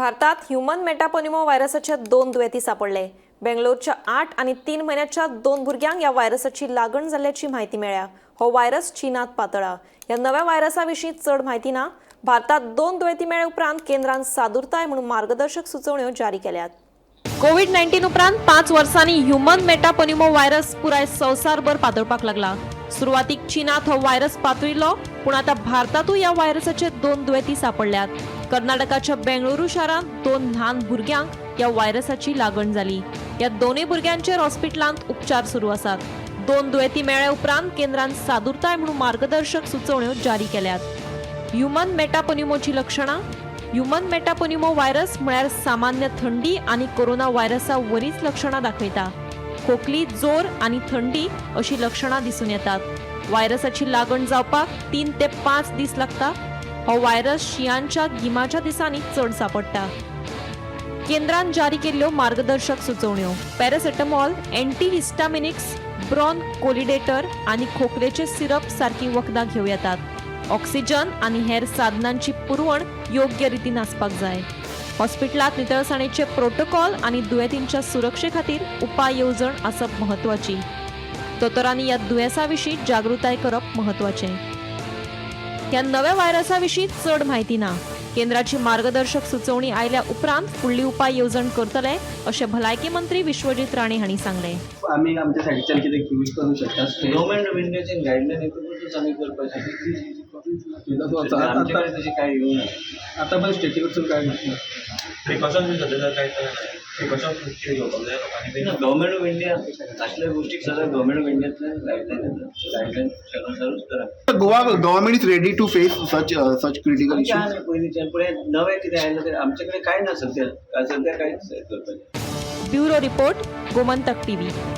भारतात ह्यूमन मेटापोनिमो व्हायरसाचे 2 दुयेंती सापडले। बेंगलोरच्या 8 आणि 3 महिन्याच्या 2 भुरग्यांक या व्हायरसाची लागण जाल्ल्याची माहिती मेळ्ळ्या। हो व्हायरस चीनात पातळ्ळा। या नव्या व्हायरसाविशीं चड माहिती ना। भारतात 2 दुयेंती मेळ्ळे उपरांत केंद्रान सादुरताय म्हणून मार्गदर्शक सुचोवण्यो जारी केल्यात। कोविड-19 उपरांत 5 वर्सांनी ह्यूमन मेटापोनिमो व्हायरस पुराय संवसारभर पातळपाक लागला। सुरवातीक चीनात हो व्हायरस पातळिल्लो, पूण आता भारतातूय या व्हायरसाचे 2 दुयेंती सापडल्यात। कर्नाटकाच्या बेंगळुरू शारांत 2 ल्हान भुरग्यांक या व्हायरसाची लागण जाली। या दोनूय भुरग्यांचेर हॉस्पिटलांत उपचार सुरू आसात। 2 दुयेंती मेळ्ळे उपरांत केंद्रान सादुरताय म्हणून मार्गदर्शक सुचोवण्यो जारी केल्यात। ह्यूमन मेटापोनिमोची लक्षणां। ह्यूमन मेटापोनिमो व्हायरस म्हळ्यार सामान्य थंडी आणि कोरोना व्हायरसा वरीच लक्षणां दाखयता। खोकली, जोर आणि थंडी अशी लक्षणां दिसून येतात। व्हायरसाची लागण जावपाक 3 ते 5 दीस लागता। हो व्हायरस शियांच्या गिमाच्या दिसांनी चड सापडटा। केंद्रान जारी केल्ल्यो मार्गदर्शक सुचोवण्यो। पॅरासिटामॉल, अँटीहिस्टामिनिक्स, ब्रॉन्कोलिडेटर आणि खोकलेचे सिरप सारखी वखदां घेवं येतात। ऑक्सिजन आणि हेर साधनांची पुरवण योग्य रितीन आसपाक जाय। हॉस्पिटलांत नितळसाणीचे प्रोटोकॉल आणि दुयेंतींच्या सुरक्षे खातीर उपाय येवजण आसप महत्वाची। दोतोरांनी ह्या दुयेंसा विशीं जागृताय करप महत्वाचें। ह्या नव्या व्हायरसा विशीं चड माहिती ना। केंद्राची मार्गदर्शक सुचोवणी आयल्या उपरांत फुडली उपाय येवजण करतले अशें भलायकी मंत्री विश्वजीत राणे हांणी सांगलें। आम्ही आमच्या सायडीच्यान कितें यूज करूं शकता। गव्हर्नमेंट ऑफ इंडियाचे गायडलायन येतकूच आम्ही करपाची आमच्याकडे तशी काय येऊ नये। आता पण स्टेटी कडसून काय नसतं। प्रिकॉशन सध्या काय प्रिकॉशन घेवपाक जाय लोकांनी। गव्हर्नमेंट ऑफ इंडिया असल्या गोष्टीक सगळं गव्हर्नमेंट ऑफ इंडियातल्यान गायडलायन येतात। गायडलायन अनुसारूच करा। Goa government is ready to face such critical issues. आमच्या पयलींच्यान पुढे नवे कितें आयलें ते आमचे कडेन कांय ना सध्या कांयच करपाचें। Bureau report, Gomantak TV.